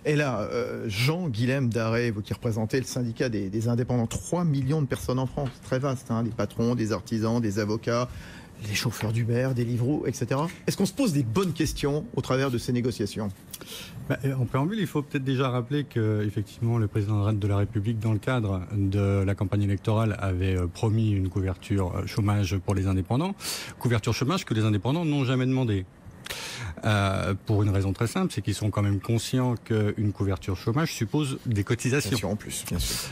Et là, Jean-Guilhem Daré, vous qui représentez le syndicat des indépendants, 3 millions de personnes en France, très vaste, hein, des patrons, des artisans, des avocats, les chauffeurs d'Uber, des livreaux, etc. Est-ce qu'on se pose des bonnes questions au travers de ces négociations ? En préambule, il faut peut-être déjà rappeler que effectivement, le président de la République, dans le cadre de la campagne électorale, avait promis une couverture chômage pour les indépendants. Couverture chômage que les indépendants n'ont jamais demandé. Pour une raison très simple, c'est qu'ils sont quand même conscients qu'une couverture chômage suppose des cotisations. Bien sûr, en plus, bien sûr.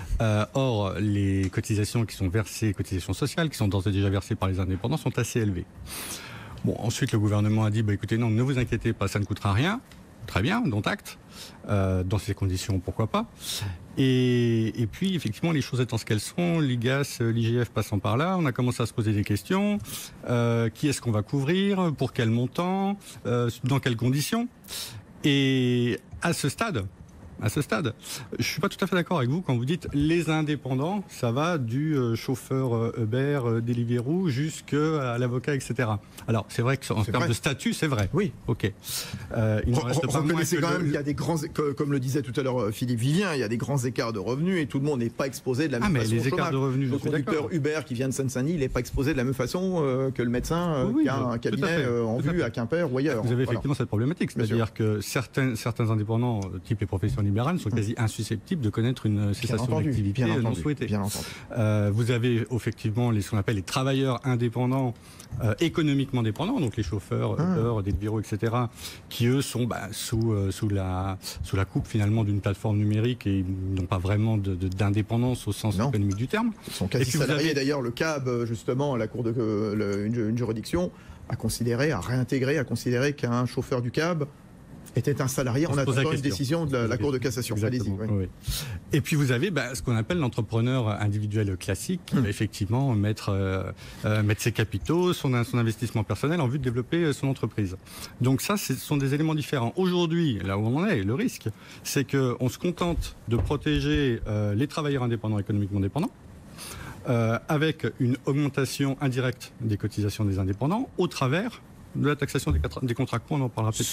Or, les cotisations qui sont versées, cotisations sociales, qui sont d'ores et déjà versées par les indépendants, sont assez élevées. Bon, ensuite, le gouvernement a dit, écoutez, non, ne vous inquiétez pas, ça ne coûtera rien. Très bien, dont acte. Dans ces conditions, pourquoi pas. Et puis, effectivement, les choses étant ce qu'elles sont, l'IGAS, l'IGF passant par là, on a commencé à se poser des questions. Qui est-ce qu'on va couvrir? Pour quel montant? Dans quelles conditions? Et à ce stade, je suis pas tout à fait d'accord avec vous quand vous dites les indépendants, ça va du chauffeur Uber, Deliveroo, jusqu'à l'avocat, etc. Alors, c'est vrai qu'en termes de statut, c'est vrai. Oui. Ok. Il ne reste pas moins que quand même, il y a des grands, comme le disait tout à l'heure Philippe Vivien, il y a des grands écarts de revenus et tout le monde n'est pas exposé de la même façon. Les écarts de revenus, le conducteur Uber qui vient de Seine-Saint-Denis, il n'est pas exposé de la même façon que le médecin qui a un cabinet en vue à Quimper ou ailleurs. Vous avez effectivement cette problématique, c'est-à-dire que certains indépendants, type les professions libérales, sont quasi insusceptibles de connaître une cessation d'activité non souhaitée. Bien entendu. Vous avez effectivement ce qu'on appelle les travailleurs indépendants, économiquement dépendants, donc les chauffeurs, Uber, Deliveroo, etc., qui eux sont sous la coupe finalement d'une plateforme numérique et n'ont pas vraiment d'indépendance au sens économique du terme. Ils sont quasi salariés. D'ailleurs, le CAB, justement, la cour une juridiction a réintégré, a considéré qu'un chauffeur du CAB était un salarié en attendant une décision de la Cour de cassation. Allez-y. Oui. Et puis vous avez ce qu'on appelle l'entrepreneur individuel classique qui va effectivement mettre ses capitaux, son investissement personnel en vue de développer son entreprise. Donc ça, ce sont des éléments différents. Aujourd'hui, là où on en est, le risque, c'est qu'on se contente de protéger les travailleurs indépendants, économiquement dépendants, avec une augmentation indirecte des cotisations des indépendants au travers de la taxation des contrats courts. On en parlera peut-être